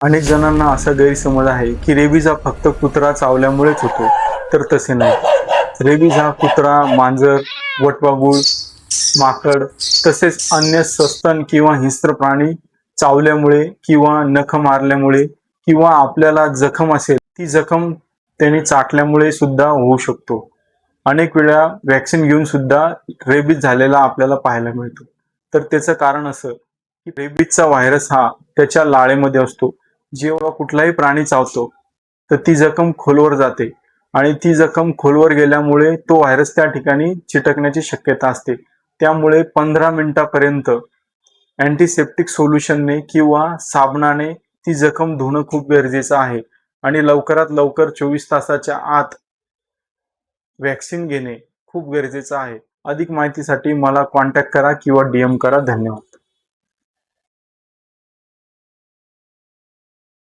अनेक जणांना असा गैरसमज आहे की रेबीज हा फक्त कुत्रा चावल्यामुळेच होतो, तर तसे नाही। रेबीज हा कुत्रा, मांजर, वटवाघूळ, माकड तसेच अन्य सस्तन किंवा हिंस्त्र प्राणी चावल्यामुळे किंवा नख मारल्यामुळे किंवा आपल्याला जखम असेल ती जखम त्याने चाटल्यामुळे सुद्धा होऊ शकतो। अनेक वेळा वॅक्सिन घेऊन सुद्धा रेबीज झालेला आपल्याला पाहायला मिळतो। तर त्याचं कारण असं की रेबीजचा व्हायरस हा त्याच्या लाळेमध्ये असतो। जेव्हा कुठलाही प्राणी चावतो तर ती जखम खोलवर जाते आणि ती जखम खोलवर गेल्यामुळे तो व्हायरस त्या ठिकाणी चिटकण्याची शक्यता असते। त्यामुळे 15 मिनिटापर्यंत अँटीसेप्टिक सोल्युशनने किंवा साबणाने ती जखम धुणं खूप गरजेचं आहे आणि लवकरात लवकर 24 तासाच्या आत वॅक्सिन घेणे खूप गरजेचं आहे। अधिक माहितीसाठी मला कॉन्टॅक्ट करा किंवा DM करा। धन्यवाद।